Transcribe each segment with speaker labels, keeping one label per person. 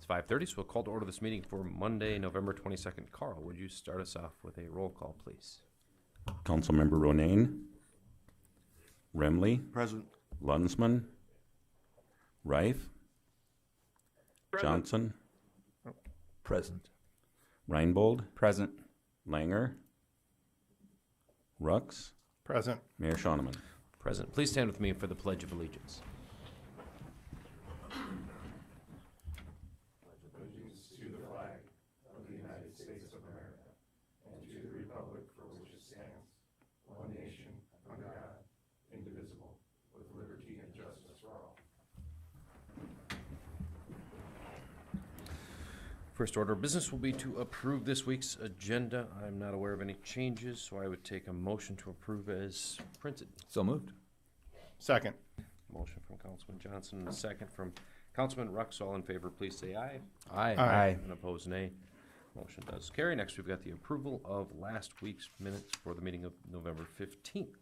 Speaker 1: 5:30, so we'll call to order this meeting for Monday, November 22nd. Carl, would you start us off with a roll call, please?
Speaker 2: Councilmember Ronayne. Remley.
Speaker 3: Present.
Speaker 2: Lunsman. Reif. Johnson.
Speaker 3: Present.
Speaker 2: Reinbold.
Speaker 3: Present.
Speaker 2: Langer. Rux.
Speaker 4: Present.
Speaker 2: Mayor Schoeneman.
Speaker 1: Present. Please stand with me for the Pledge of Allegiance. First order of business will be to approve this week's agenda. I'm not aware of any changes, so I would take a motion to approve as printed.
Speaker 3: So moved.
Speaker 4: Second.
Speaker 1: Motion from Councilman Johnson and a second from Councilman Rux. All in favor, please say aye.
Speaker 4: Aye.
Speaker 1: And opposed, nay. Motion does carry. Next, we've got the approval of last week's minutes for the meeting of November 15th.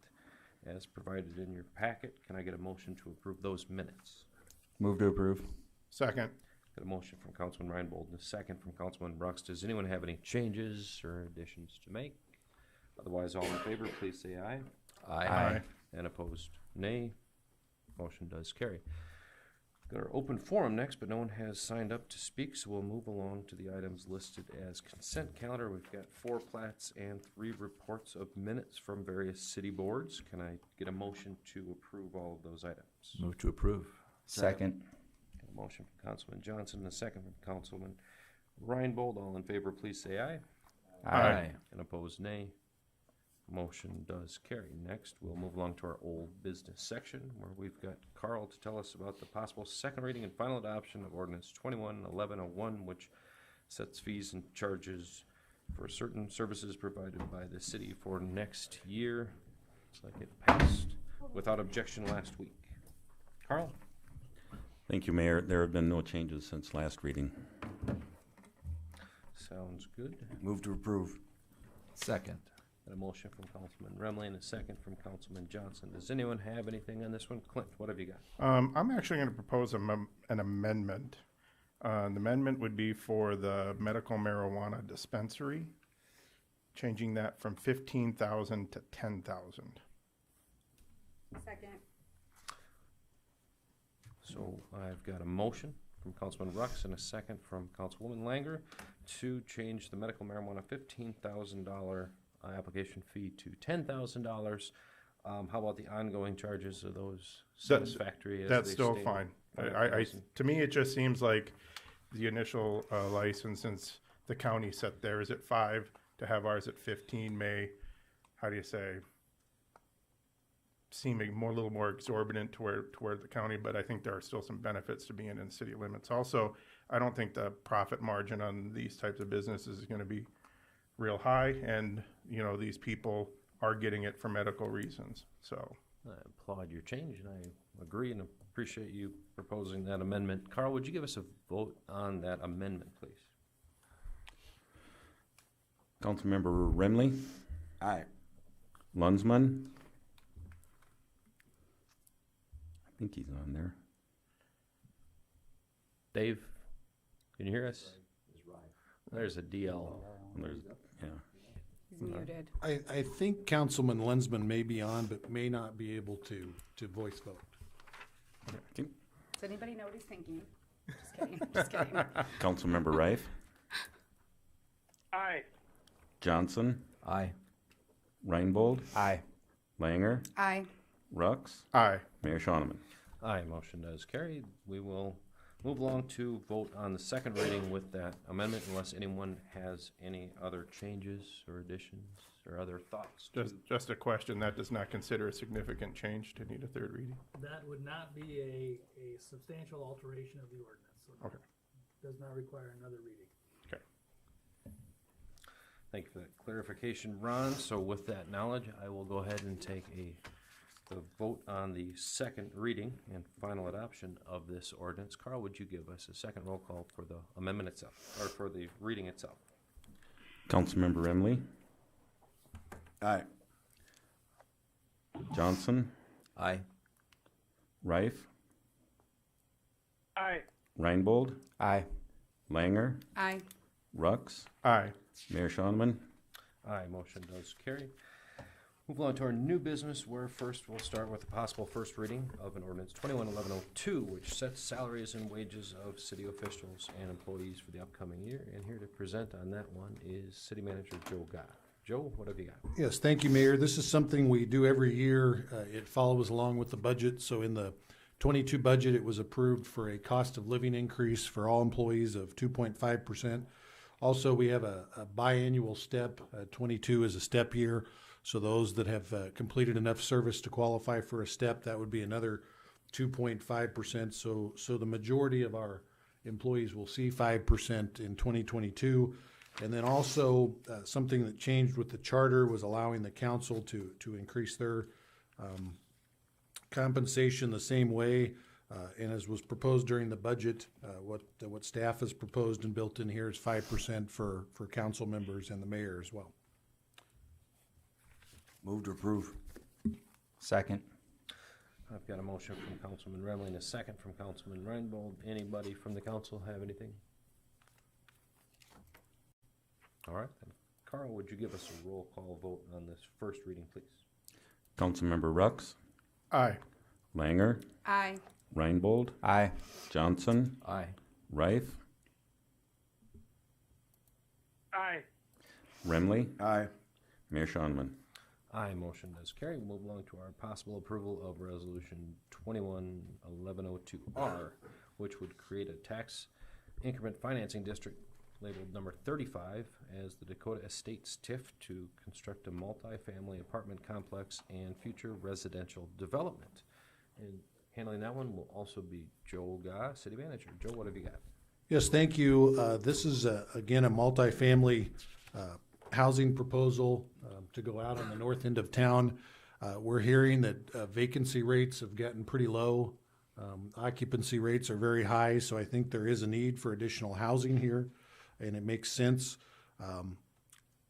Speaker 1: As provided in your packet, can I get a motion to approve those minutes?
Speaker 3: Move to approve.
Speaker 4: Second.
Speaker 1: Got a motion from Councilman Reinbold and a second from Councilman Rux. Does anyone have any changes or additions to make? Otherwise, all in favor, please say aye.
Speaker 4: Aye.
Speaker 1: And opposed, nay. Motion does carry. Got our open forum next, but no one has signed up to speak, so we'll move along to the items listed as consent calendar. We've got 4 plats and 3 reports of minutes from various city boards. Can I get a motion to approve all of those items?
Speaker 3: Move to approve. Second.
Speaker 1: Got a motion from Councilman Johnson and a second from Councilman Reinbold. All in favor, please say aye.
Speaker 4: Aye.
Speaker 1: And opposed, nay. Motion does carry. Next, we'll move along to our old business section where we've got Carl to tell us about the possible second reading and final adoption of ordinance 21-1101, which sets fees and charges for certain services provided by the city for next year. Looks like it passed without objection last week. Carl?
Speaker 2: Thank you, Mayor. There have been no changes since last reading.
Speaker 1: Sounds good.
Speaker 3: Move to approve. Second.
Speaker 1: Got a motion from Councilman Remley and a second from Councilman Johnson. Does anyone have anything on this one? Clint, what have you got?
Speaker 4: I'm actually going to propose an amendment. The amendment would be for the medical marijuana dispensary, changing that from 15,000 to 10,000.
Speaker 5: Second.
Speaker 1: So I've got a motion from Councilman Rux and a second from Councilwoman Langer to change the medical marijuana $15,000 application fee to $10,000. How about the ongoing charges? Are those satisfactory? As
Speaker 4: That's
Speaker 1: they
Speaker 4: still
Speaker 1: stated?
Speaker 4: fine. I,
Speaker 1: 5,000.
Speaker 4: to me, it just seems like the initial license, since the county set theirs at 5, to have ours at 15 may, how do you say, seem a little more exorbitant toward the county, but I think there are still some benefits to being in city limits. Also, I don't think the profit margin on these types of businesses is going to be real high, and these people are getting it for medical reasons. So
Speaker 1: I applaud your change, and I agree and appreciate you proposing that amendment. Carl, would you give us a vote on that amendment, please?
Speaker 2: Councilmember Remley.
Speaker 3: Aye.
Speaker 2: Lunsman. I think he's on there.
Speaker 1: Dave, can you hear us? There's a DL.
Speaker 2: There's, yeah.
Speaker 5: He's muted.
Speaker 6: I think Councilman Lensman may be on, but may not be able to voice vote.
Speaker 5: Does anybody know what he's thinking? Just kidding. Just kidding.
Speaker 2: Councilmember Reif.
Speaker 7: Aye.
Speaker 2: Johnson.
Speaker 3: Aye.
Speaker 2: Reinbold.
Speaker 3: Aye.
Speaker 2: Langer.
Speaker 5: Aye.
Speaker 2: Rux.
Speaker 4: aye.
Speaker 2: Mayor Schoeneman.
Speaker 1: Aye, motion does carry. We will move along to vote on the second reading with that amendment unless anyone has any other changes or additions or other thoughts.
Speaker 4: Just a question, that does not consider a significant change to need a third reading?
Speaker 7: That would not be a substantial alteration of the ordinance. So
Speaker 4: Okay.
Speaker 7: it does not require another reading.
Speaker 4: Okay.
Speaker 1: Thank you for that clarification, Ron. So with that knowledge, I will go ahead and take the vote on the second reading and final adoption of this ordinance. Carl, would you give us a second roll call for the amendment itself, or for the reading itself?
Speaker 2: Councilmember Remley.
Speaker 3: Aye.
Speaker 2: Johnson.
Speaker 3: Aye.
Speaker 2: Reif.
Speaker 7: Aye.
Speaker 2: Reinbold.
Speaker 3: Aye.
Speaker 2: Langer,
Speaker 5: Aye.
Speaker 2: Rux,
Speaker 4: Aye.
Speaker 2: Mayor Shonman.
Speaker 1: Aye, motion does carry. Move on to our new business, where first we'll start with the possible first reading of an ordinance 21-1102, which sets salaries and wages of city officials and employees for the upcoming year. And here to present on that one is City Manager Joe Gott. Joe, what have you got?
Speaker 6: Yes, thank you, Mayor. This is something we do every year. It follows along with the budget. So in the 22 budget, it was approved for a cost of living increase for all employees of 2.5%. Also, we have a biannual step. 22 is a step year. So those that have completed enough service to qualify for a step, that would be another 2.5%. So the majority of our employees will see 5% in 2022. And then also, something that changed with the charter was allowing the council to increase their compensation the same way. And as was proposed during the budget, what staff has proposed and built in here is 5% for council members and the mayor as well.
Speaker 3: Move to approve. Second.
Speaker 1: I've got a motion from Councilman Remley and a second from Councilman Reinbold. Anybody from the council have anything? All right, then. Carl, would you give us a roll call vote on this first reading, please?
Speaker 2: Councilmember Rux,
Speaker 4: Aye.
Speaker 2: Langer,
Speaker 5: Aye.
Speaker 2: Reinbold,
Speaker 3: Aye.
Speaker 2: Johnson,
Speaker 1: Aye.
Speaker 2: Reif,
Speaker 7: Aye.
Speaker 2: Remley,
Speaker 3: Aye.
Speaker 2: Mayor Shonman.
Speaker 1: Aye, motion does carry. We'll move along to our possible approval of Resolution 21-1102R, which would create a tax increment financing district labeled number 35 as the Dakota Estates TIF to construct a multi-family apartment complex and future residential development. And handling that one will also be Joe Gott, City Manager. Joe, what have you got?
Speaker 6: Yes, thank you. This is, again, a multifamily housing proposal to go out on the north end of town. We're hearing that vacancy rates have gotten pretty low. Occupancy rates are very high, so I think there is a need for additional housing here, and it makes sense.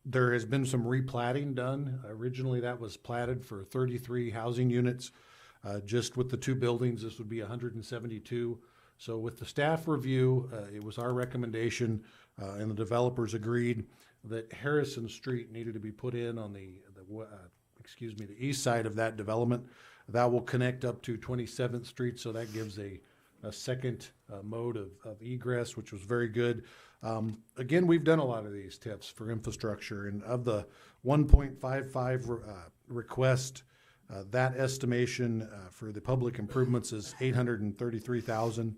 Speaker 6: There has been some replatting done. Originally, that was platted for 33 housing units. Just with the two buildings, this would be 172. So with the staff review, it was our recommendation, and the developers agreed that Harrison Street needed to be put in on the east side of that development. That will connect up to 27th Street, so that gives a second mode of egress, which was very good. Again, we've done a lot of these TIFs for infrastructure, and of the 1.55 request, that estimation for the public improvements is $833,000.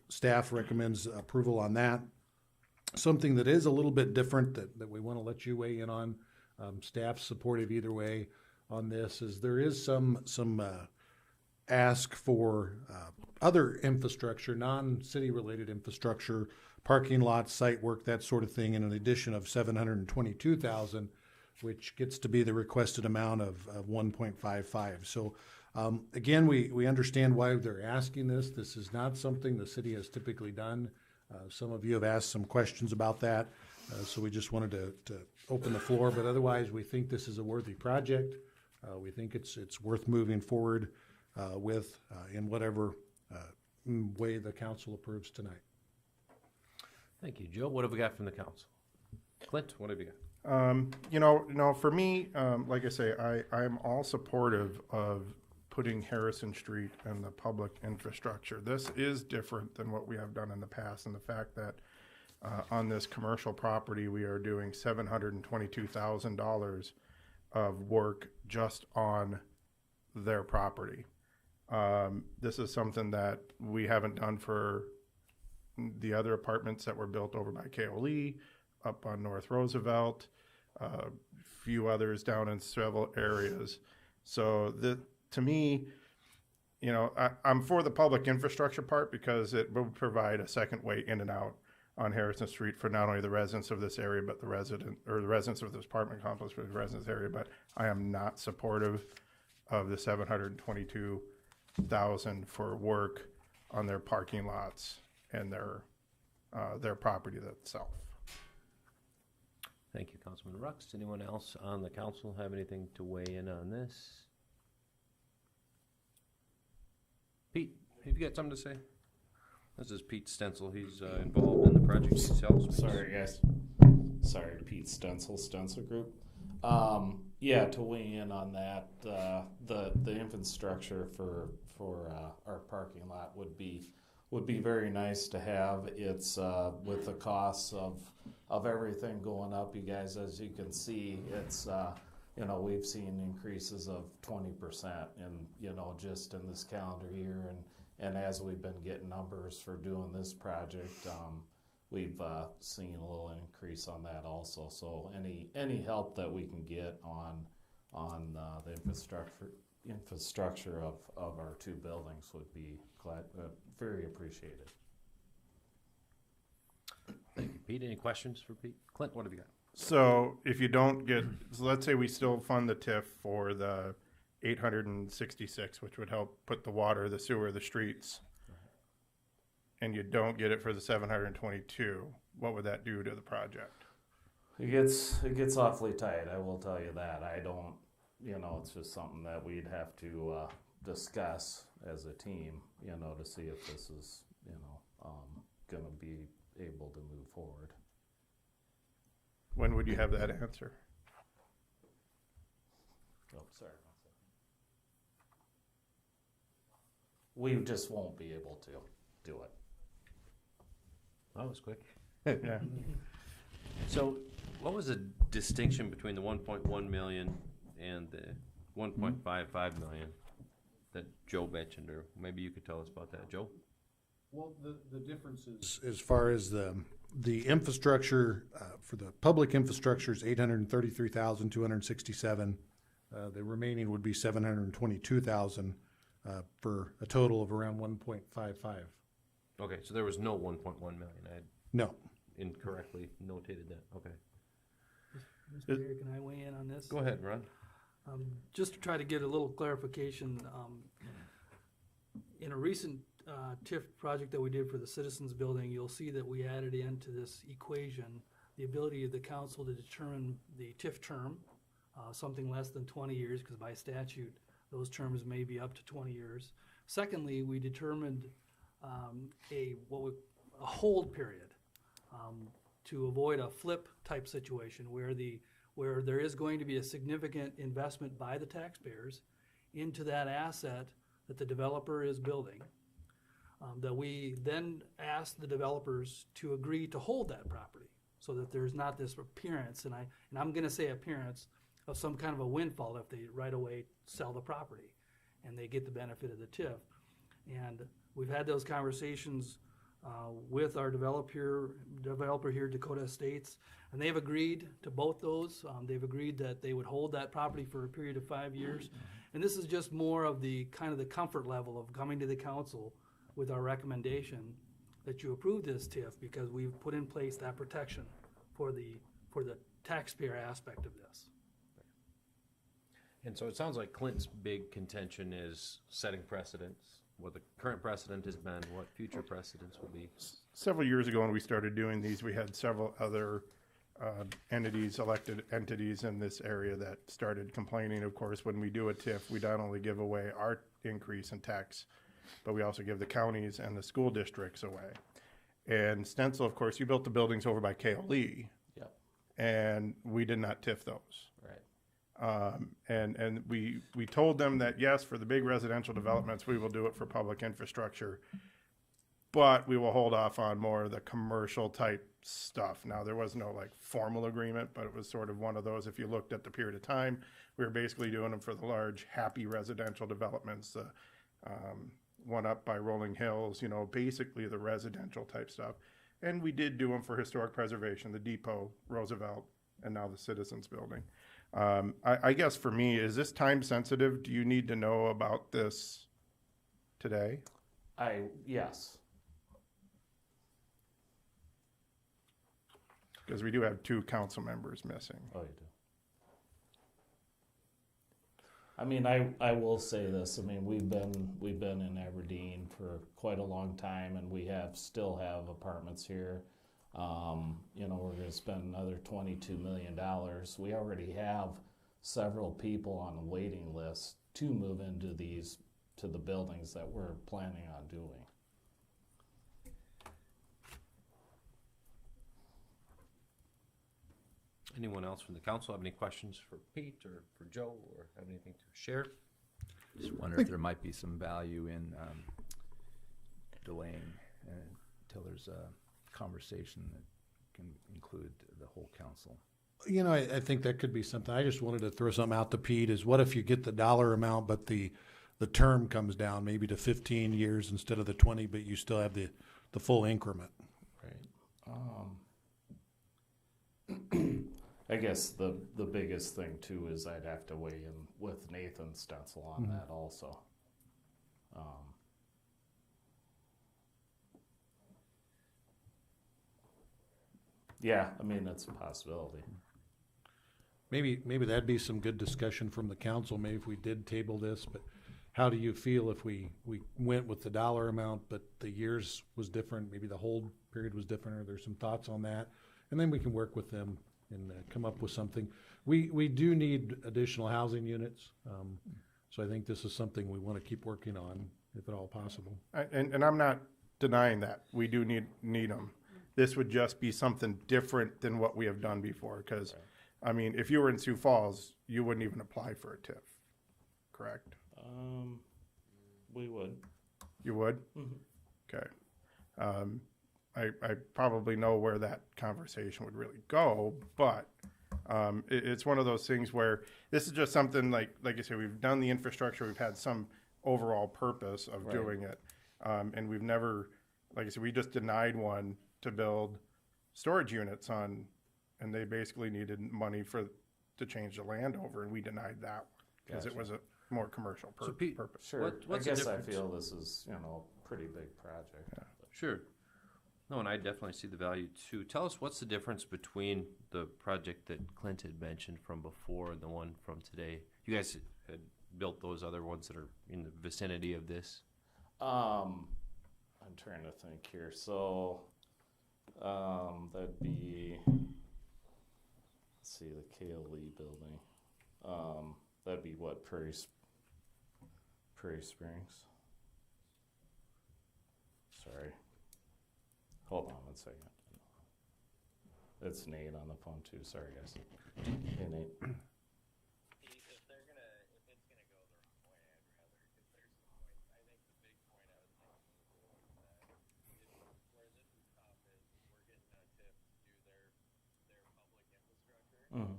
Speaker 6: Staff recommends approval on that. Something that is a little bit different that we want to let you weigh in on, staff supportive either way on this, is there is some ask for other infrastructure, non-city related infrastructure, parking lots, site work, that sort of thing, in an addition of $722,000, which gets to be the requested amount of 1.55. So again, we understand why they're asking this. This is not something the city has typically done. Some of you have asked some questions about that, so we just wanted to open the floor. But otherwise, we think this is a worthy project. We think it's worth moving forward with in whatever way the council approves tonight.
Speaker 1: Thank you, Joe. What have we got from the council? Clint, what have you got?
Speaker 4: For me, like I say, I'm all supportive of putting Harrison Street and the public infrastructure. This is different than what we have done in the past, and the fact that on this commercial property, we are doing $722,000 of work just on their property. This is something that we haven't done for the other apartments that were built over by KOLE, up on North Roosevelt, a few others down in several areas. So to me, I'm for the public infrastructure part because it will provide a second way in and out on Harrison Street for not only the residents of this area, but the residents of this apartment complex for the residents area. But I am not supportive of the $722,000 for work on their parking lots and their property itself.
Speaker 1: Thank you, Councilman Rux. Anyone else on the council have anything to weigh in on this? Pete, have you got something to say? This is Pete Stencil. He's involved in the project himself.
Speaker 8: Sorry, guys. Sorry, Pete Stencil, Stencil Group. Yeah, to weigh in on that, the infrastructure for our parking lot would be very nice to have. It's with the costs of everything going up, you guys, as you can see, it's we've seen increases of 20% in just in this calendar year, and as we've been getting numbers for doing this project, we've seen a little increase on that also. So any help that we can get on the infrastructure of our two buildings would be very appreciated.
Speaker 1: Thank you, Pete. Any questions for Pete? Clint, what have you got?
Speaker 4: So if you don't get, so let's say we still fund the TIF for the 866, which would help put the water, the sewer, the streets, and you don't get it for the 722, what would that do to the project?
Speaker 8: It gets awfully tight, I will tell you that. I don't, it's just something that we'd have to discuss as a team, to see if this is, going to be able to move forward.
Speaker 4: When would you have that answer?
Speaker 8: Oh, sorry. We just won't be able to do it.
Speaker 1: That was quick.
Speaker 4: Yeah.
Speaker 1: So what was the distinction between the 1.1 million and the 1.55 million that Joe mentioned, or maybe you could tell us about that, Joe?
Speaker 6: Well, the difference is, as far as the infrastructure, for the public infrastructure is 833,267. The remaining would be 722,000, for a total of around 1.55.
Speaker 1: Okay, so there was no 1.1 million. I had
Speaker 6: No.
Speaker 1: incorrectly notated that. Okay.
Speaker 7: Mr. Mayor, can I weigh in on this?
Speaker 1: Go ahead, Ron.
Speaker 7: Just to try to get a little clarification, in a recent TIF project that we did for the Citizens Building, you'll see that we added into this equation the ability of the council to determine the TIF term, something less than 20 years, because by statute, those terms may be up to 20 years. Secondly, we determined a hold period to avoid a flip type situation where there is going to be a significant investment by the taxpayers into that asset that the developer is building. That we then ask the developers to agree to hold that property so that there's not this appearance, and I'm going to say appearance of some kind of a windfall if they right away sell the property and they get the benefit of the TIF. And we've had those conversations with our developer here, Dakota Estates, and they've agreed to both those. They've agreed that they would hold that property for a period of 5 years. And this is just more of the kind of the comfort level of coming to the council with our recommendation that you approve this TIF, because we've put in place that protection for the taxpayer aspect of this.
Speaker 1: And so it sounds like Clint's big contention is setting precedents, what the current precedent has been, what future precedents will be.
Speaker 4: Several years ago when we started doing these, we had several other entities, elected entities in this area that started complaining. Of course, when we do a TIF, we not only give away our increase in tax, but we also give the counties and the school districts away. And Stencil, of course, you built the buildings over by KLE.
Speaker 8: Yep.
Speaker 4: And we did not TIF those.
Speaker 8: Right.
Speaker 4: And we told them that, yes, for the big residential developments, we will do it for public infrastructure, but we will hold off on more of the commercial type stuff. Now, there was no like formal agreement, but it was sort of one of those, if you looked at the period of time, we were basically doing them for the large, happy residential developments, one up by Rolling Hills, basically the residential type stuff. And we did do them for historic preservation, the Depot, Roosevelt, and now the Citizens Building. I guess for me, is this time sensitive? Do you need to know about this today?
Speaker 8: Yes.
Speaker 4: Because we do have 2 council members missing.
Speaker 8: Oh, you do. I mean, I will say this. I mean, we've been in Aberdeen for quite a long time, and we still have apartments here. We're going to spend another $22 million. We already have several people on the waiting list to move into to the buildings that we're planning on doing.
Speaker 1: Anyone else from the council have any questions for Pete or for Joe, or have anything to share?
Speaker 3: Just wonder if there might be some value in delaying until there's a conversation that can include the whole council.
Speaker 6: You know, I think that could be something. I just wanted to throw something out to Pete is what if you get the dollar amount, but the term comes down maybe to 15 years instead of the 20, but you still have the full increment.
Speaker 1: Right.
Speaker 8: I guess the biggest thing too is I'd have to weigh in with Nathan Stencil on that also. Yeah, I mean, that's a possibility.
Speaker 6: Maybe that'd be some good discussion from the council, maybe if we did table this, but how do you feel if we went with the dollar amount, but the years was different, maybe the hold period was different, or there's some thoughts on that? And then we can work with them and come up with something. We do need additional housing units, so I think this is something we want to keep working on, if at all possible.
Speaker 4: And I'm not denying that. We do need them. This would just be something different than what we have done before, because, I mean, if you were in Sioux Falls, you wouldn't even apply for a TIF, correct?
Speaker 8: We would.
Speaker 4: You would? Okay. I probably know where that conversation would really go, but it's one of those things where this is just something like I said, we've done the infrastructure, we've had some overall purpose of doing it, and we've never, like I said, we just denied one to build storage units on, and they basically needed money to change the land over, and we denied that one because it was a more commercial
Speaker 1: Pete,
Speaker 4: purpose.
Speaker 8: Sure.
Speaker 1: What's
Speaker 8: I
Speaker 1: the
Speaker 8: guess I
Speaker 1: difference?
Speaker 8: feel this is, a pretty big project.
Speaker 4: Yeah.
Speaker 1: Sure. No, and I definitely see the value too. Tell us what's the difference between the project that Clint had mentioned from before and the one from today? You guys had built those other ones that are in the vicinity of this?
Speaker 8: I'm trying to think here. So, that'd be, let's see, the KLE building. That'd be what, Prairie Springs? Sorry. Hold on 1 second. It's Nate on the phone too. Sorry, guys. Hey, Nate. Mm-hmm.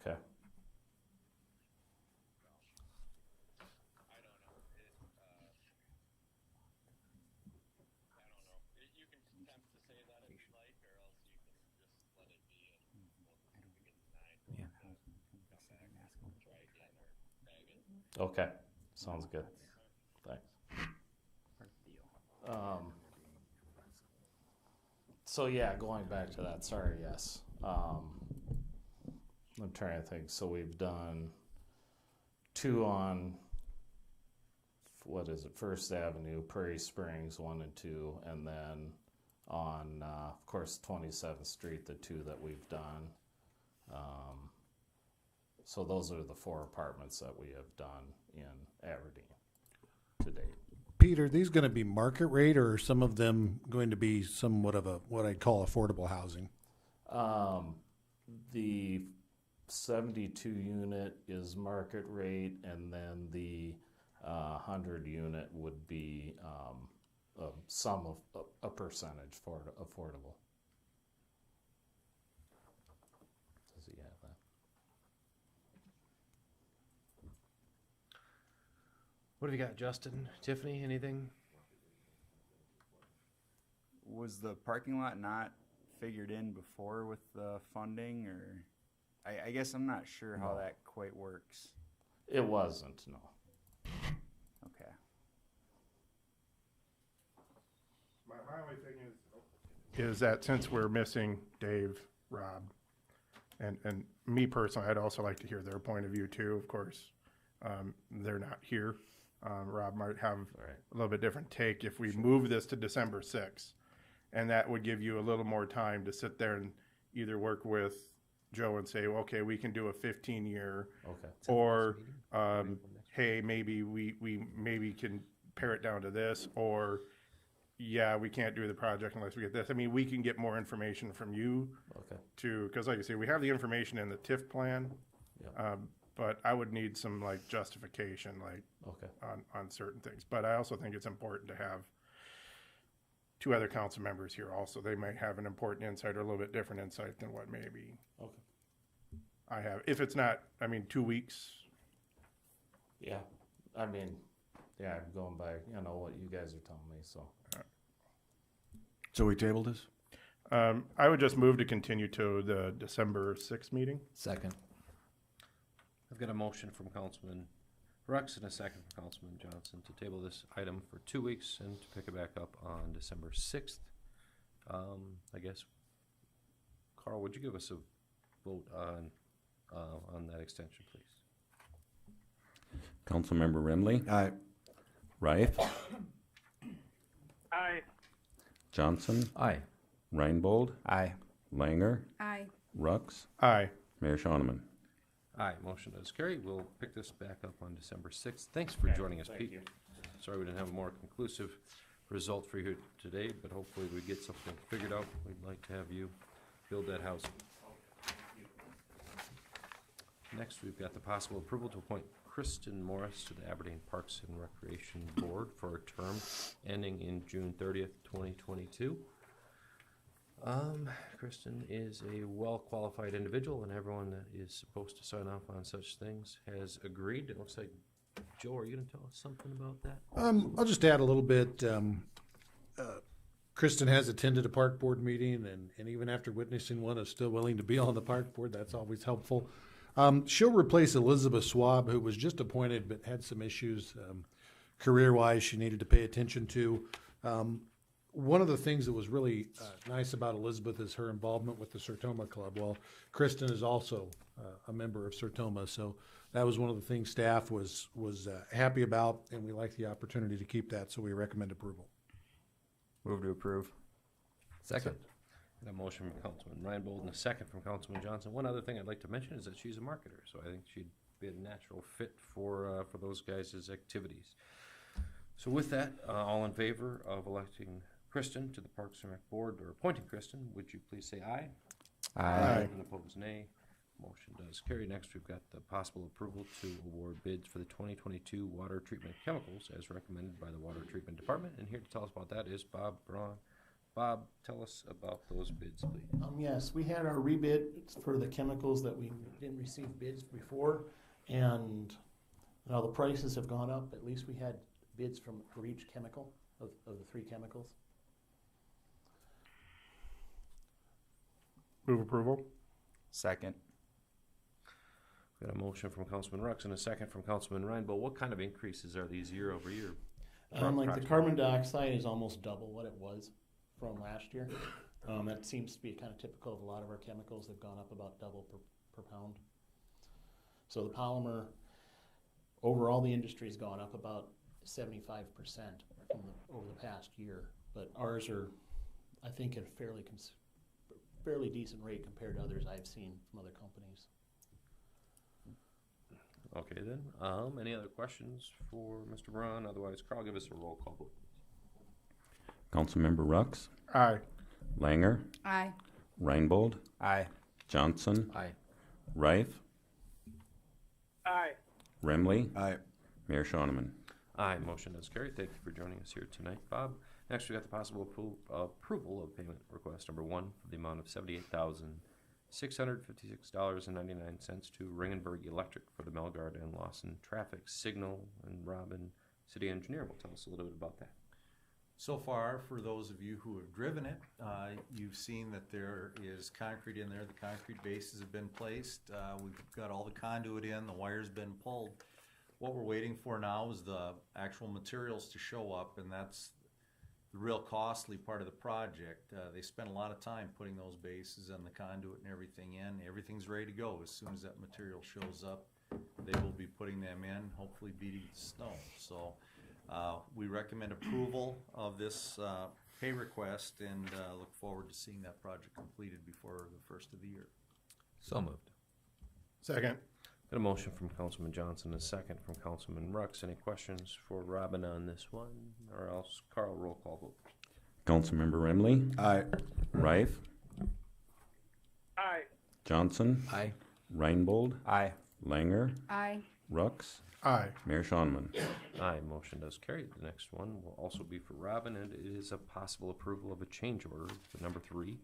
Speaker 8: Okay. Okay, sounds good. Thanks. So yeah, going back to that, sorry, yes. I'm trying to think. So we've done 2 on, First Avenue, Prairie Springs 1 and 2, and then on, of course, 27th Street, the 2 that we've done. So those are the 4 apartments that we have done in Aberdeen to date.
Speaker 6: Pete, are these going to be market rate, or are some of them going to be somewhat of what I'd call affordable housing?
Speaker 8: The 72 unit is market rate, and then the 100 unit would be some of a percentage for affordable. Does he have that?
Speaker 1: What have you got, Justin? Tiffany, anything?
Speaker 9: Was the parking lot not figured in before with the funding, or I guess I'm not sure how that quite works.
Speaker 8: It wasn't, no.
Speaker 9: Okay.
Speaker 4: My only thing is that since we're missing Dave, Rob, and me personally, I'd also like to hear their point of view too. Of course, they're not here, Rob might have
Speaker 1: Right.
Speaker 4: a little bit different take if we move this to December 6th. And that would give you a little more time to sit there and either work with Joe and say, okay, we can do a 15-year,
Speaker 8: Okay.
Speaker 4: or, hey, maybe we maybe can pare it down to this, or, yeah, we can't do the project unless we get this. I mean, we can get more information from you
Speaker 8: Okay.
Speaker 4: because like I say, we have the information in the TIF plan,
Speaker 8: Yeah.
Speaker 4: but I would need some like justification, like
Speaker 8: Okay.
Speaker 4: on certain things. But I also think it's important to have two other council members here also. They might have an important insight or a little bit different insight than what maybe
Speaker 8: Okay.
Speaker 4: I have. If it's not, I mean, 2 weeks.
Speaker 8: Yeah. I mean, yeah, I'm going by, what you guys are telling me, so.
Speaker 10: So we tabled this?
Speaker 4: I would just move to continue to the December 6th meeting.
Speaker 3: Second.
Speaker 1: I've got a motion from Councilman Rux and a second from Councilman Johnson to table this item for 2 weeks and to pick it back up on December 6th. I guess, Carl, would you give us a vote on that extension, please?
Speaker 2: Councilmember Remley,
Speaker 10: Aye.
Speaker 2: Reif,
Speaker 11: Aye.
Speaker 2: Johnson,
Speaker 3: Aye.
Speaker 2: Reinbold,
Speaker 9: Aye.
Speaker 2: Langer,
Speaker 5: Aye.
Speaker 2: Rux,
Speaker 4: Aye.
Speaker 2: Mayor Shonneman.
Speaker 1: Aye, motion does carry. We'll pick this back up on December 6th. Thanks for joining us,
Speaker 8: Thank
Speaker 1: Pete.
Speaker 8: you.
Speaker 1: Sorry we didn't have a more conclusive result for you today, but hopefully we get something figured out. We'd like to have you build that house. Next, we've got the possible approval to appoint Kristen Morris to the Aberdeen Parks and Recreation Board for a term ending in June 30th, 2022. Kristen is a well-qualified individual, and everyone that is supposed to sign off on such things has agreed. It looks like, Joe, are you gonna tell us something about that?
Speaker 6: I'll just add a little bit. Kristen has attended a park board meeting, and even after witnessing one, is still willing to be on the park board. That's always helpful. She'll replace Elizabeth Swab, who was just appointed but had some issues career-wise she needed to pay attention to. One of the things that was really nice about Elizabeth is her involvement with the Sertoma Club. Well, Kristen is also a member of Sertoma, so that was one of the things staff was happy about, and we like the opportunity to keep that, so we recommend approval.
Speaker 9: Move to approve.
Speaker 3: Second.
Speaker 1: Got a motion from Councilman Reinbold and a second from Councilman Johnson. One other thing I'd like to mention is that she's a marketer, so I think she'd be a natural fit for those guys' activities. So with that, all in favor of electing Kristen to the Parks and Rec Board, or appointing Kristen, would you please say aye?
Speaker 4: Aye.
Speaker 1: And opposed, nay. Motion does carry. Next, we've got the possible approval to award bids for the 2022 water treatment chemicals as recommended by the Water Treatment Department. And here to tell us about that is Bob Braun. Bob, tell us about those bids, please.
Speaker 11: Yes, we had our rebid for the chemicals that we didn't receive bids before, and now the prices have gone up. At least we had bids for each chemical of the three chemicals.
Speaker 4: Move approval.
Speaker 9: Second.
Speaker 1: Got a motion from Councilman Rux and a second from Councilman Reinbold. What kind of increases are these year over year?
Speaker 11: Like the carbon dioxide is almost double what it was from last year. That seems to be kind of typical of a lot of our chemicals. They've gone up about double per pound. So the polymer, overall the industry's gone up about 75% over the past year. But ours are, I think, at a fairly decent rate compared to others I've seen from other companies.
Speaker 1: Okay then, any other questions for Mr. Braun? Otherwise, Carl, give us a roll call vote.
Speaker 2: Councilmember Rux,
Speaker 4: Aye.
Speaker 2: Langer,
Speaker 5: Aye.
Speaker 2: Reinbold,
Speaker 9: Aye.
Speaker 2: Johnson,
Speaker 3: Aye.
Speaker 2: Reif,
Speaker 11: Aye.
Speaker 2: Remley,
Speaker 10: Aye.
Speaker 2: Mayor Shonneman.
Speaker 1: Aye, motion does carry. Thank you for joining us here tonight, Bob. Next, we got the possible approval of payment request number 1 for the amount of $78,656.99 to Ringenberg Electric for the Melgard and Lawson traffic signal. And Robin, city engineer, will tell us a little bit about that.
Speaker 12: So far, for those of you who have driven it, you've seen that there is concrete in there. The concrete bases have been placed. We've got all the conduit in, the wire's been pulled. What we're waiting for now is the actual materials to show up, and that's real costly part of the project. They spent a lot of time putting those bases and the conduit and everything in. Everything's ready to go. As soon as that material shows up, they will be putting them in, hopefully beating the snow. So we recommend approval of this pay request and look forward to seeing that project completed before the first of the year.
Speaker 3: So moved.
Speaker 4: Second.
Speaker 1: Got a motion from Councilman Johnson, a second from Councilman Rux. Any questions for Robin on this one? Or else, Carl, roll call vote.
Speaker 2: Councilmember Remley,
Speaker 10: Aye.
Speaker 2: Rife,
Speaker 13: Aye.
Speaker 2: Johnson,
Speaker 3: Aye.
Speaker 2: Reinbold,
Speaker 3: Aye.
Speaker 2: Langer,
Speaker 5: Aye.
Speaker 2: Rux,
Speaker 4: Aye.
Speaker 2: Mayor Shonman.
Speaker 1: Aye, motion does carry. The next one will also be for Robin, and it is a possible approval of a change order for number 3 in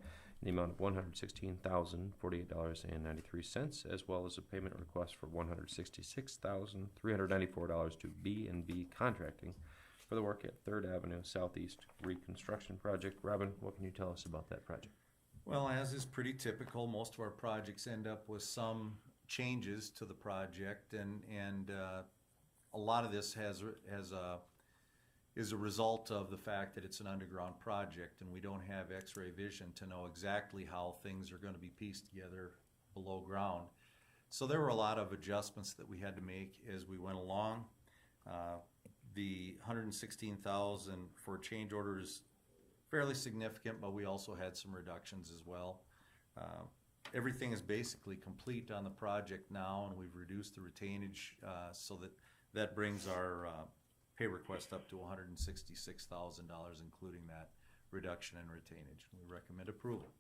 Speaker 1: the amount of $116,048.93, as well as a payment request for $166,394 to B&B Contracting for the work at 3rd Avenue Southeast Reconstruction Project. Robin, what can you tell us about that project?
Speaker 12: Well, as is pretty typical, most of our projects end up with some changes to the project, and a lot of this is a result of the fact that it's an underground project, and we don't have X-ray vision to know exactly how things are going to be pieced together below ground. So there were a lot of adjustments that we had to make as we went along. The $116,000 for change order is fairly significant, but we also had some reductions as well. Everything is basically complete on the project now, and we've reduced the retainage so that brings our pay request up to $166,000, including that reduction in retainage. We recommend approval.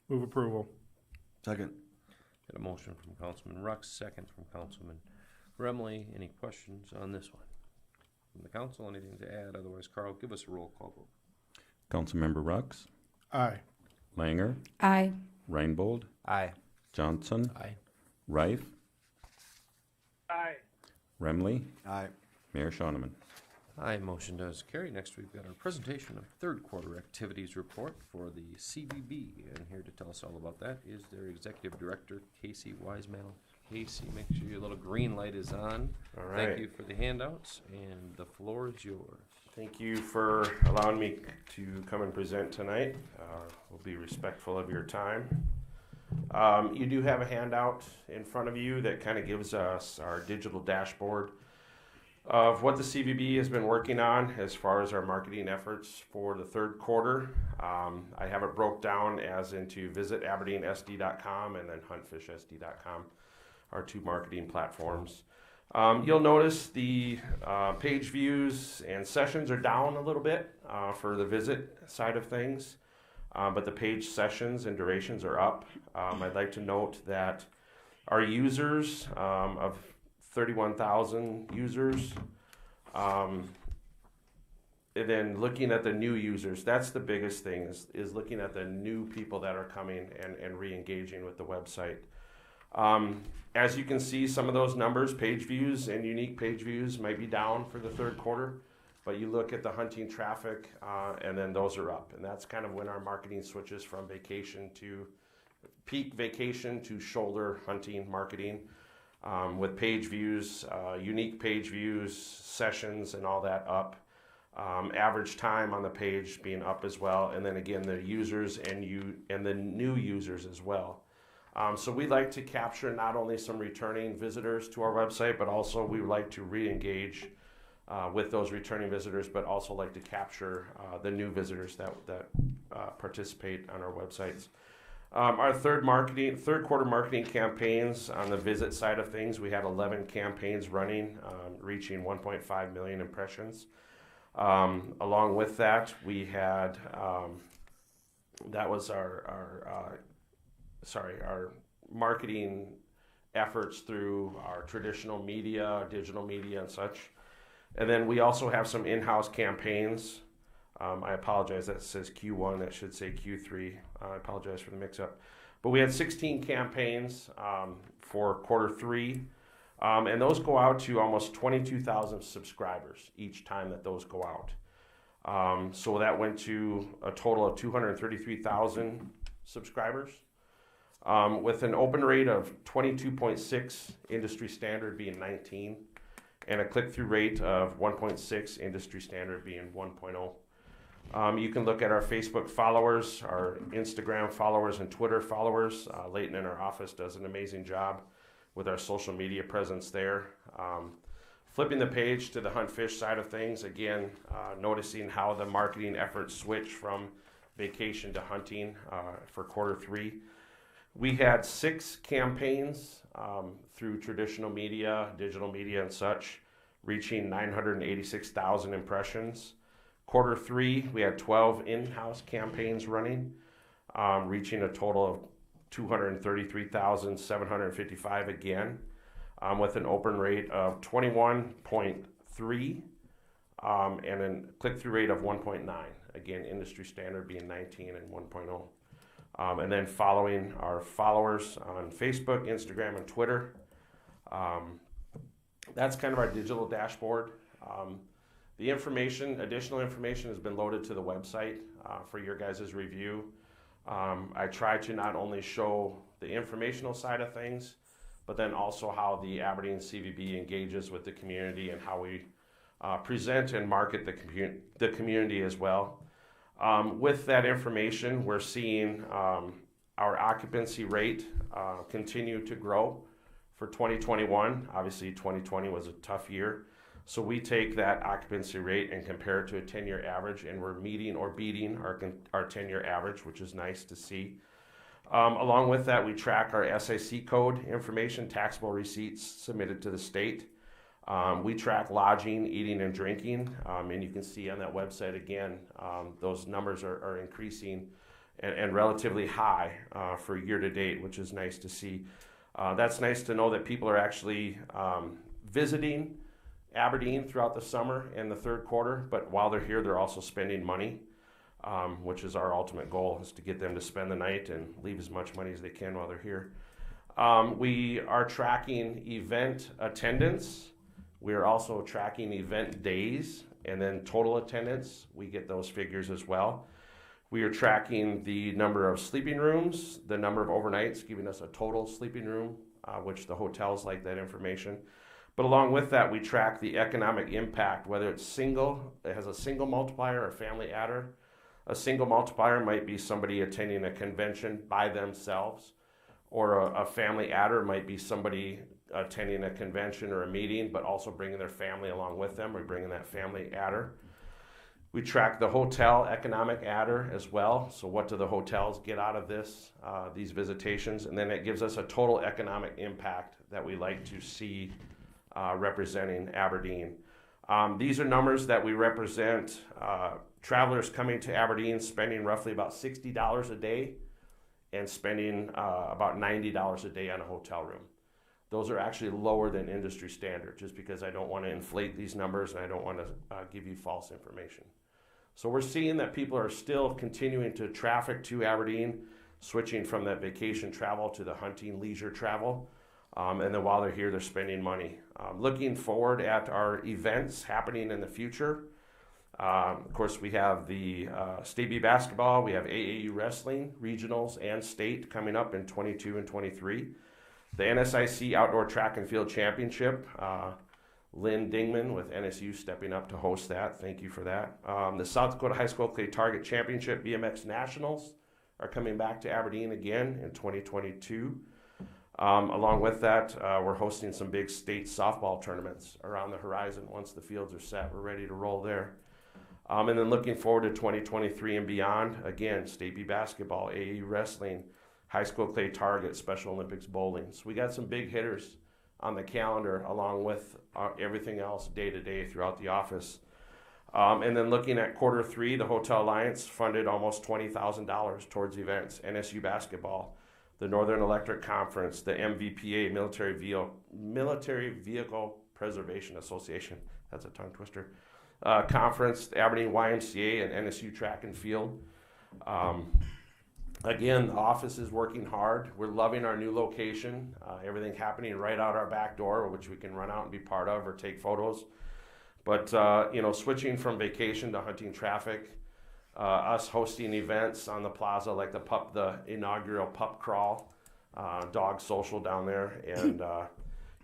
Speaker 4: Move approval.
Speaker 10: Second.
Speaker 1: Got a motion from Councilman Rux, second from Councilman Remley. Any questions on this one? From the council, anything to add? Otherwise, Carl, give us a roll call vote.
Speaker 2: Councilmember Rux,
Speaker 4: Aye.
Speaker 2: Langer,
Speaker 5: Aye.
Speaker 2: Reinbold,
Speaker 3: Aye.
Speaker 2: Johnson,
Speaker 3: Aye.
Speaker 2: Rife,
Speaker 13: Aye.
Speaker 2: Remley,
Speaker 10: Aye.
Speaker 2: Mayor Shonman.
Speaker 1: Aye, motion does carry. Next, we've got our presentation of third quarter activities report for the CVB. And here to tell us all about that is their Executive Director, Casey Wiseman. Casey, make sure your little green light is on.
Speaker 14: All right.
Speaker 1: Thank you for the handouts, and the floor is yours.
Speaker 14: Thank you for allowing me to come and present tonight. We'll be respectful of your time. You do have a handout in front of you that kind of gives us our digital dashboard of what the CVB has been working on as far as our marketing efforts for the third quarter. I have it broke down as into visit AberdeenSD.com and then HuntfishSD.com, our two marketing platforms. You'll notice the page views and sessions are down a little bit for the visit side of things, but the page sessions and durations are up. I'd like to note that our users of 31,000 users, and then looking at the new users, that's the biggest thing, is looking at the new people that are coming and re-engaging with the website. As you can see, some of those numbers, page views and unique page views, might be down for the third quarter, but you look at the hunting traffic, and then those are up. And that's kind of when our marketing switches from vacation to peak vacation to shoulder hunting marketing, with page views, unique page views, sessions, and all that up. Average time on the page being up as well, and then again the users and the new users as well. So we like to capture not only some returning visitors to our website, but also we like to re-engage with those returning visitors, but also like to capture the new visitors that participate on our websites. Our third quarter marketing campaigns on the visit side of things, we had 11 campaigns running, reaching 1.5 million impressions. Along with that, we had that was our marketing efforts through our traditional media, digital media, and such. And then we also have some in-house campaigns. I apologize, that says Q1, that should say Q3. I apologize for the mix-up. But we had 16 campaigns for quarter 3, and those go out to almost 22,000 subscribers each time that those go out. So that went to a total of 233,000 subscribers, with an open rate of 22.6, industry standard being 19. and a click-through rate of 1.6, industry standard being 1.0. You can look at our Facebook followers, our Instagram followers, and Twitter followers. Leighton in our office does an amazing job with our social media presence there. Flipping the page to the hunt fish side of things, again, noticing how the marketing efforts switch from vacation to hunting for Q3. We had 6 campaigns through traditional media, digital media and such, reaching 986,000 impressions. Q3, we had 12 in-house campaigns running, reaching a total of 233,755 again, with an open rate of 21.3 and a click-through rate of 1.9. Again, industry standard being 19 and 1.0. And then following our followers on Facebook, Instagram, and Twitter. That's kind of our digital dashboard. The information, additional information has been loaded to the website for your guys' review. I try to not only show the informational side of things, but then also how the Aberdeen CVB engages with the community and how we present and market the community as well. With that information, we're seeing our occupancy rate continue to grow for 2021. Obviously, 2020 was a tough year. So we take that occupancy rate and compare it to a 10-year average, and we're meeting or beating our 10-year average, which is nice to see. Along with that, we track our SIC code information, taxable receipts submitted to the state. We track lodging, eating, and drinking, and you can see on that website again, those numbers are increasing and relatively high for year to date, which is nice to see. That's nice to know that people are actually visiting Aberdeen throughout the summer and the third quarter, but while they're here, they're also spending money, which is our ultimate goal, is to get them to spend the night and leave as much money as they can while they're here. We are tracking event attendance. We are also tracking event days and then total attendance. We get those figures as well. We are tracking the number of sleeping rooms, the number of overnights, giving us a total sleeping room, which the hotels like that information. But along with that, we track the economic impact, whether it's single, it has a single multiplier or family adder. A single multiplier might be somebody attending a convention by themselves, or a family adder might be somebody attending a convention or a meeting, but also bringing their family along with them. We're bringing that family adder. We track the hotel economic adder as well. So what do the hotels get out of this, these visitations? And then it gives us a total economic impact that we like to see representing Aberdeen. These are numbers that we represent travelers coming to Aberdeen, spending roughly about $60 a day and spending about $90 a day on a hotel room. Those are actually lower than industry standard, just because I don't want to inflate these numbers and I don't want to give you false information. So we're seeing that people are still continuing to traffic to Aberdeen, switching from that vacation travel to the hunting leisure travel. And then while they're here, they're spending money. Looking forward at our events happening in the future. Of course, we have the State B basketball, we have AAU wrestling, regionals, and state coming up in 22 and 23. The NSIC Outdoor Track and Field Championship, Lynn Dingman with NSU stepping up to host that. Thank you for that. The South Dakota High School Clay Target Championship BMX Nationals are coming back to Aberdeen again in 2022. Along with that, we're hosting some big state softball tournaments around the horizon. Once the fields are set, we're ready to roll there. And then looking forward to 2023 and beyond, again, State B basketball, AAU wrestling, High School Clay Target, Special Olympics bowling. So we got some big hitters on the calendar, along with everything else day to day throughout the office. And then looking at Q3, the Hotel Alliance funded almost $20,000 towards events. NSU basketball, the Northern Electric Conference, the MVPA, Military Vehicle Preservation Association, that's a tongue twister, conference, the Aberdeen YMCA, and NSU Track and Field. Again, the office is working hard. We're loving our new location. Everything happening right out our back door, which we can run out and be part of or take photos. But, switching from vacation to hunting traffic, us hosting events on the plaza like the inaugural pup crawl, dog social down there. And,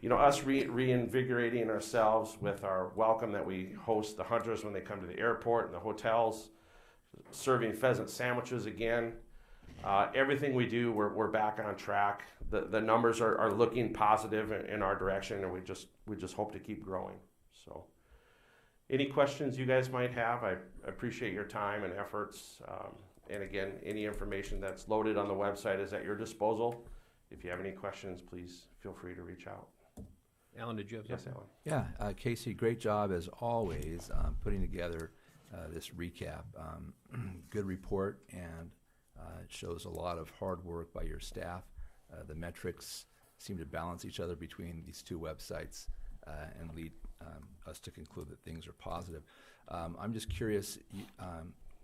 Speaker 14: us reinvigorating ourselves with our welcome that we host the hunters when they come to the airport and the hotels, serving pheasant sandwiches again. Everything we do, we're back on track. The numbers are looking positive in our direction, and we just hope to keep growing. So, any questions you guys might have, I appreciate your time and efforts. And again, any information that's loaded on the website is at your disposal. If you have any questions, please feel free to reach out.
Speaker 1: Alan, did you have something?
Speaker 3: Yeah, Casey, great job as always putting together this recap. Good report, and it shows a lot of hard work by your staff. The metrics seem to balance each other between these two websites and lead us to conclude that things are positive. I'm just curious,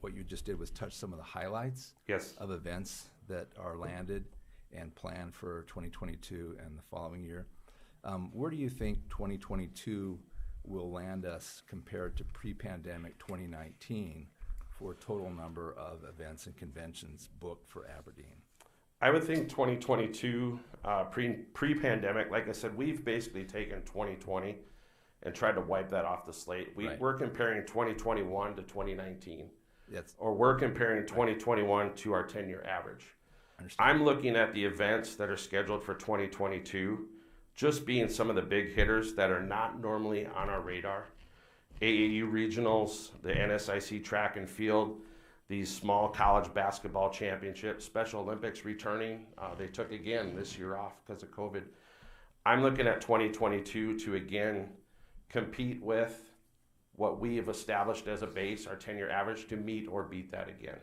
Speaker 3: what you just did was touch some of the highlights of events that are landed and planned for 2022 and the following year. Where do you think 2022 will land us compared to pre-pandemic 2019 for total number of events and conventions booked for Aberdeen?
Speaker 14: I would think 2022, pre-pandemic, like I said, we've basically taken 2020 and tried to wipe that off the slate. We're comparing 2021 to 2019. Or we're comparing 2021 to our 10-year average. I'm looking at the events that are scheduled for 2022 just being some of the big hitters that are not normally on our radar. AAU regionals, the NSIC track and field, these small college basketball championships, Special Olympics returning. They took again this year off because of COVID. I'm looking at 2022 to again compete with what we have established as a base, our 10-year average, to meet or beat that again.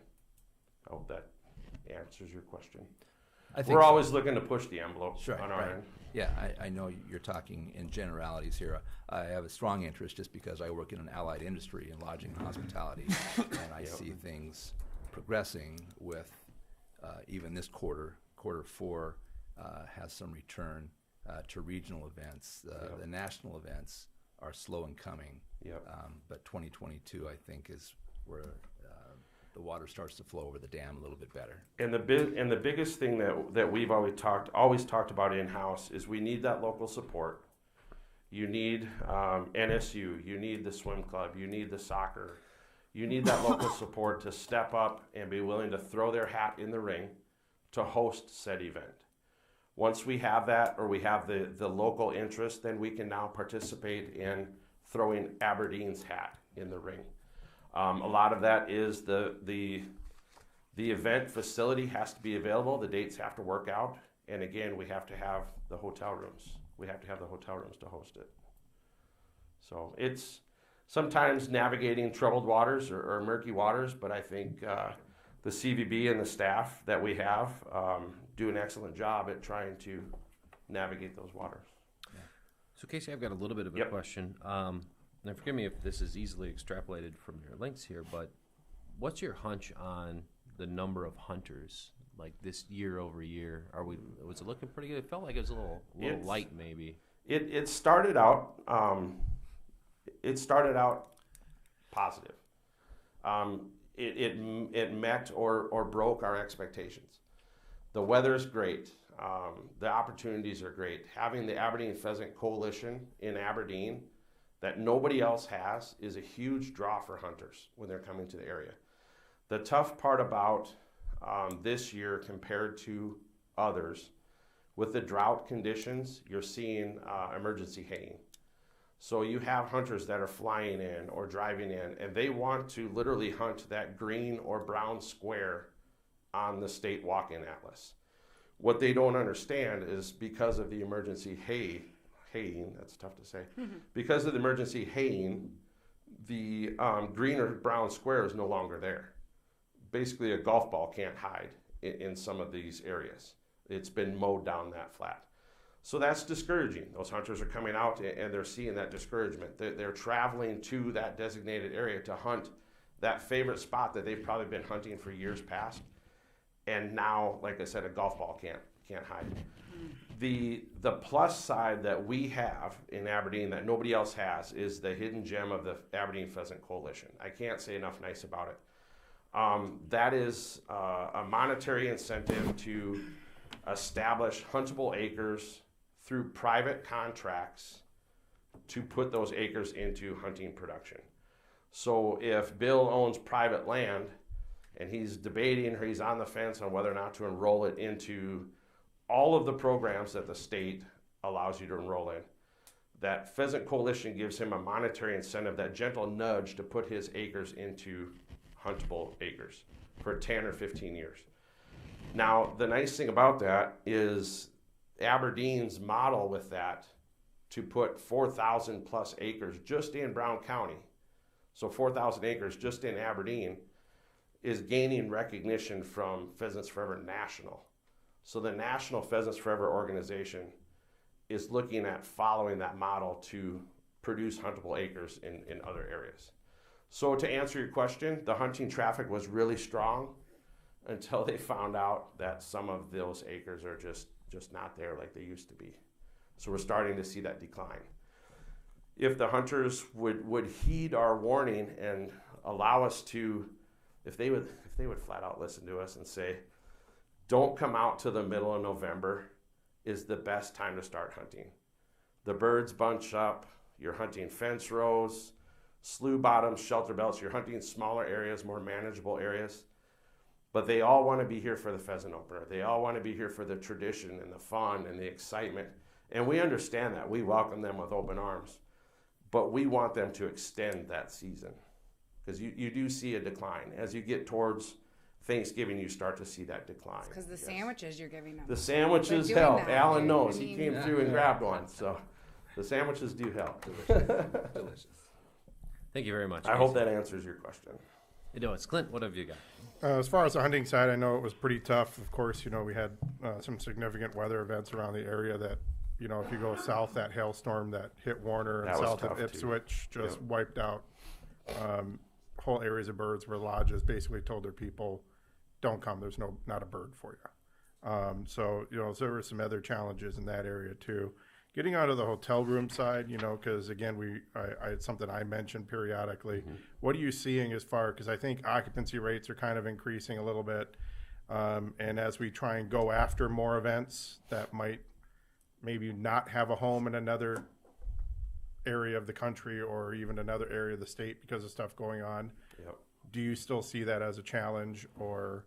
Speaker 14: I hope that answers your question. We're always looking to push the envelope on our end.
Speaker 3: Yeah, I know you're talking in generalities here. I have a strong interest just because I work in an allied industry in lodging and hospitality, and I see things progressing with even this quarter four has some return to regional events. The national events are slow in coming, but 2022 I think is where the water starts to flow over the dam a little bit better.
Speaker 14: And the biggest thing that we've always talked about in-house is we need that local support. You need NSU, you need the swim club, you need the soccer. You need that local support to step up and be willing to throw their hat in the ring to host said event. Once we have that, or we have the local interest, then we can now participate in throwing Aberdeen's hat in the ring. A lot of that is the event facility has to be available. The dates have to work out. And again, we have to have the hotel rooms. We have to have the hotel rooms to host it. So it's sometimes navigating troubled waters or murky waters, but I think the CVB and the staff that we have do an excellent job at trying to navigate those waters.
Speaker 1: Yeah. So Casey, I've got a little bit of a question. Now, forgive me if this is easily extrapolated from your links here, but what's your hunch on the number of hunters, like this year over year? Was it looking pretty good? It felt like it was a little light, maybe.
Speaker 14: It started out. It started out positive. It met or broke our expectations. The weather's great. The opportunities are great. Having the Aberdeen Pheasant Coalition in Aberdeen that nobody else has is a huge draw for hunters when they're coming to the area. The tough part about this year compared to others, with the drought conditions, you're seeing emergency haying. So you have hunters that are flying in or driving in, and they want to literally hunt that green or brown square on the state walk-in atlas. What they don't understand is because of the emergency haying, that's tough to say, because of the emergency haying, the green or brown square is no longer there. Basically, a golf ball can't hide in some of these areas. It's been mowed down that flat. So that's discouraging. Those hunters are coming out and they're seeing that discouragement. They're traveling to that designated area to hunt that favorite spot that they've probably been hunting for years past. And now, like I said, a golf ball can't hide. The plus side that we have in Aberdeen that nobody else has is the hidden gem of the Aberdeen Pheasant Coalition. I can't say enough nice about it. That is a monetary incentive to establish huntable acres through private contracts to put those acres into hunting production. So if Bill owns private land and he's debating or he's on the fence on whether or not to enroll it into all of the programs that the state allows you to enroll in, that Pheasant Coalition gives him a monetary incentive, that gentle nudge to put his acres into huntable acres for 10 or 15 years. Now, the nice thing about that is Aberdeen's model with that to put 4,000 plus acres just in Brown County, so 4,000 acres just in Aberdeen, is gaining recognition from Pheasants Forever National. So the National Pheasants Forever organization is looking at following that model to produce huntable acres in other areas. So to answer your question, the hunting traffic was really strong until they found out that some of those acres are just not there like they used to be. So we're starting to see that decline. If the hunters would heed our warning and allow us to, if they would flat out listen to us and say, don't come out to the middle of November is the best time to start hunting. The birds bunch up, you're hunting fence rows, slough bottoms, shelter belts, you're hunting smaller areas, more manageable areas. But they all want to be here for the pheasant opener. They all want to be here for the tradition and the fun and the excitement. And we understand that. We welcome them with open arms. But we want them to extend that season. Because you do see a decline. As you get towards Thanksgiving, you start to see that decline.
Speaker 5: Because the sandwiches you're giving them.
Speaker 14: The sandwiches
Speaker 5: They're doing
Speaker 14: help.
Speaker 5: that.
Speaker 14: Alan knows.
Speaker 5: I
Speaker 14: He
Speaker 5: mean-
Speaker 14: came through and grabbed one. So the sandwiches do help.
Speaker 1: Delicious. Thank you very much.
Speaker 14: I hope that answers your question.
Speaker 1: It does. Clint, what have you got?
Speaker 4: As far as the hunting side, I know it was pretty tough. Of course, we had some significant weather events around the area that, if you go south, that hailstorm that hit Warner and
Speaker 14: That was
Speaker 4: south of
Speaker 14: tough, too.
Speaker 4: Ipswich just
Speaker 14: Yep.
Speaker 4: wiped out whole areas of birds where lodges basically told their people, don't come, there's not a bird for you. So there were some other challenges in that area too. Getting out of the hotel room side, because again, it's something I mentioned periodically.
Speaker 14: Mm-hmm.
Speaker 4: What are you seeing as far, because I think occupancy rates are kind of increasing a little bit. And as we try and go after more events that might maybe not have a home in another area of the country or even another area of the state because of stuff going on,
Speaker 14: Yep.
Speaker 4: do you still see that as a challenge or?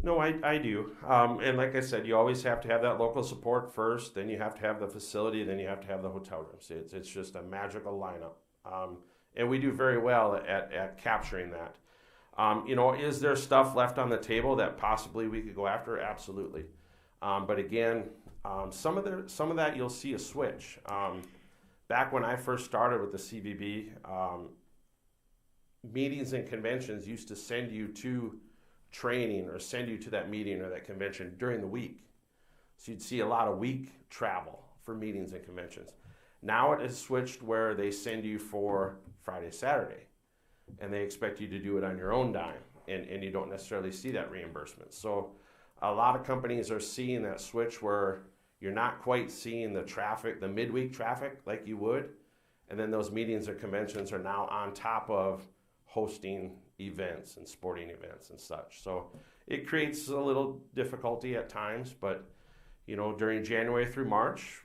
Speaker 14: No, I do. And like I said, you always have to have that local support first, then you have to have the facility, then you have to have the hotel rooms. It's just a magical lineup. And we do very well at capturing that. Is there stuff left on the table that possibly we could go after? Absolutely. But again, some of that you'll see a switch. Back when I first started with the CVB, meetings and conventions used to send you to training or send you to that meeting or that convention during the week. So you'd see a lot of week travel for meetings and conventions. Now it has switched where they send you for Friday, Saturday, and they expect you to do it on your own dime, and you don't necessarily see that reimbursement. So a lot of companies are seeing that switch where you're not quite seeing the traffic, the midweek traffic like you would, and then those meetings or conventions are now on top of hosting events and sporting events and such. So it creates a little difficulty at times, but during January through March,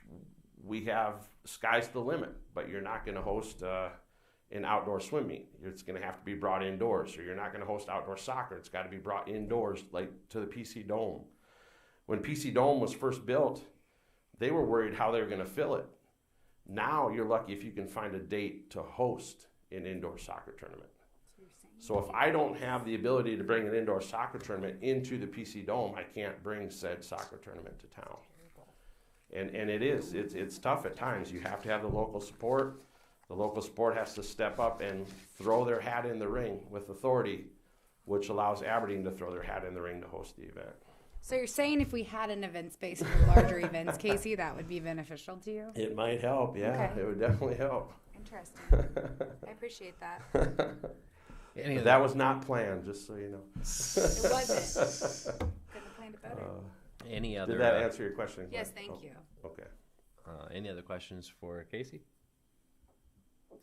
Speaker 14: we have sky's the limit, but you're not going to host an outdoor swim meet. It's going to have to be brought indoors, or you're not going to host outdoor soccer. It's got to be brought indoors, like to the PC Dome. When PC Dome was first built, they were worried how they were going to fill it. Now you're lucky if you can find a date to host an indoor soccer tournament. So if I don't have the ability to bring an indoor soccer tournament into the PC Dome, I can't bring said soccer tournament to town. And it's tough at times. You have to have the local support. The local support has to step up and throw their hat in the ring with authority, which allows Aberdeen to throw their hat in the ring to host the event.
Speaker 5: So you're saying if we had an event space for larger events, Casey, that would be beneficial to you?
Speaker 14: It might help, yeah.
Speaker 5: Okay.
Speaker 14: It would definitely help.
Speaker 5: Interesting. I appreciate that.
Speaker 14: But that was not planned, just so you know.
Speaker 5: It wasn't. Couldn't have planned it better.
Speaker 1: Any other?
Speaker 14: Did that answer your question?
Speaker 5: Yes, thank you.
Speaker 14: Okay.
Speaker 1: Any other questions for Casey?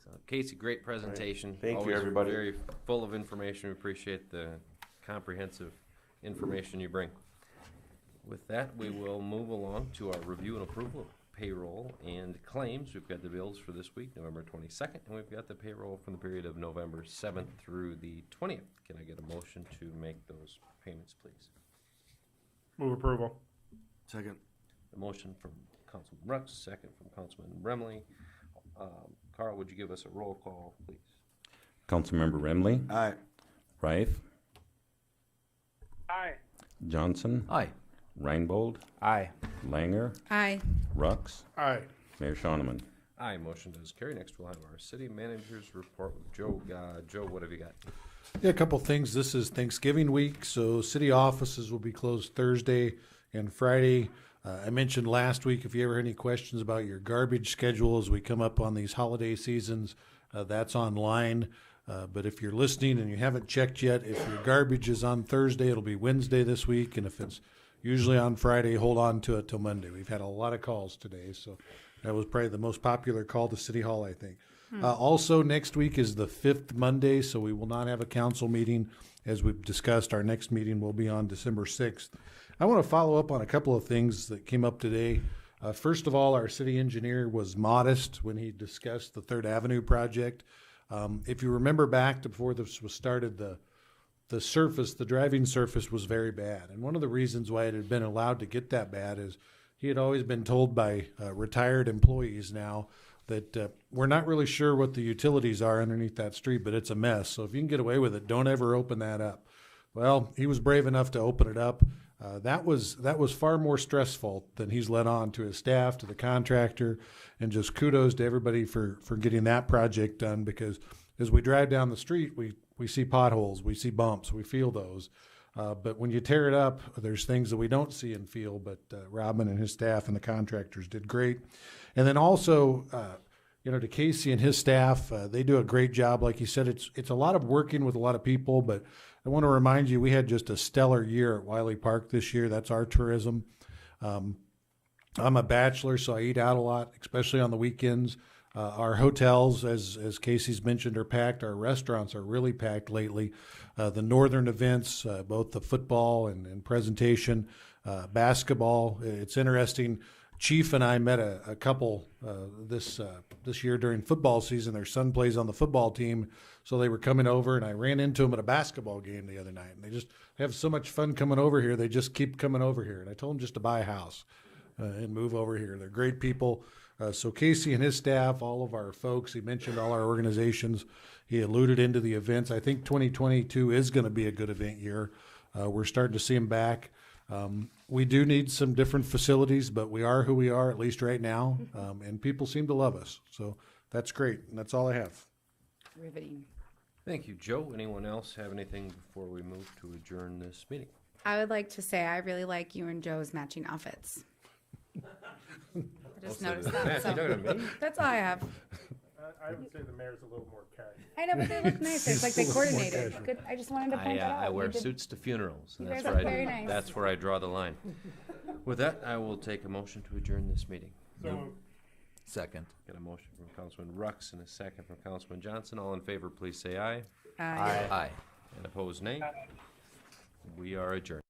Speaker 1: So, Casey, great presentation.
Speaker 14: Right. Thank you,
Speaker 1: Always
Speaker 14: everybody.
Speaker 1: Very full of information. We appreciate the comprehensive information you bring. With that, we will move along to our review and approval of payroll and claims. We've got the bills for this week, November 22nd, and we've got the payroll from the period of November 7th through the 20th. Can I get a motion to make those payments, please?
Speaker 4: Move approval.
Speaker 10: Second.
Speaker 1: A motion from Councilman Rux, second from Councilman Remley. Carl, would you give us a roll call, please?
Speaker 2: Councilmember Remley,
Speaker 10: Aye.
Speaker 2: Reif,
Speaker 13: Aye.
Speaker 2: Johnson,
Speaker 3: Aye.
Speaker 2: Reinbold,
Speaker 9: Aye.
Speaker 2: Langer,
Speaker 5: Aye.
Speaker 2: Rux,
Speaker 4: Aye.
Speaker 2: Mayor Shonneman.
Speaker 1: Aye, motion does carry. Next, we'll have our city manager's report with Joe. Joe, what have you got?
Speaker 6: Yeah, a couple things. This is Thanksgiving week, so city offices will be closed Thursday and Friday. I mentioned last week, if you ever had any questions about your garbage schedule as we come up on these holiday seasons, that's online. But if you're listening and you haven't checked yet, if your garbage is on Thursday, it'll be Wednesday this week. And if it's usually on Friday, hold on to it till Monday. We've had a lot of calls today, so that was probably the most popular call to City Hall, I think. Also, next week is the 5th Monday, so we will not have a council meeting. As we've discussed, our next meeting will be on December 6th. I want to follow up on a couple of things that came up today. First of all, our city engineer was modest when he discussed the 3rd Avenue project. If you remember back to before this was started, the driving surface was very bad. And one of the reasons why it had been allowed to get that bad is he had always been told by retired employees now that we're not really sure what the utilities are underneath that street, but it's a mess. So if you can get away with it, don't ever open that up. Well, he was brave enough to open it up. That was far more stressful than he's let on to his staff, to the contractor, and just kudos to everybody for getting that project done, because as we drive down the street, we see potholes, we see bumps, we feel those. But when you tear it up, there's things that we don't see and feel, but Robin and his staff and the contractors did great. And then also, to Casey and his staff, they do a great job. Like he said, it's a lot of working with a lot of people, but I want to remind you, we had just a stellar year at Wiley Park this year. That's our tourism. I'm a bachelor, so I eat out a lot, especially on the weekends. Our hotels, as Casey's mentioned, are packed. Our restaurants are really packed lately. The northern events, both the football and presentation, basketball. It's interesting. Chief and I met a couple this year during football season. Their son plays on the football team, so they were coming over, and I ran into them at a basketball game the other night. And they just have so much fun coming over here. They just keep coming over here. And I told them just to buy a house and move over here. They're great people. So Casey and his staff, all of our folks, he mentioned all our organizations. He alluded into the events. I think 2022 is going to be a good event year. We're starting to see them back. We do need some different facilities, but we are who we are, at least right now, and people seem to love us. So that's great, and that's all I have.
Speaker 5: Riveting.
Speaker 1: Thank you, Joe. Anyone else have anything before we move to adjourn this meeting?
Speaker 5: I would like to say I really like you and Joe's matching outfits. I just noticed that.
Speaker 1: Matt,
Speaker 5: So
Speaker 1: you talking to me?
Speaker 5: that's all I have.
Speaker 4: I would say the mayor's a little more casual.
Speaker 5: I know, but they look nice. It's like they coordinated. Good. I just wanted to point that out.
Speaker 1: I wear
Speaker 5: You did-
Speaker 1: suits to funerals, and
Speaker 5: You
Speaker 1: that's
Speaker 5: guys
Speaker 1: where
Speaker 5: look very nice.
Speaker 1: that's where I draw the line. With that, I will take a motion to adjourn this meeting.
Speaker 3: Second.
Speaker 1: Got a motion from Councilman Rux and a second from Councilman Johnson. All in favor, please say aye.
Speaker 5: Aye.
Speaker 3: Aye.
Speaker 1: And opposed, nay. We are adjourned.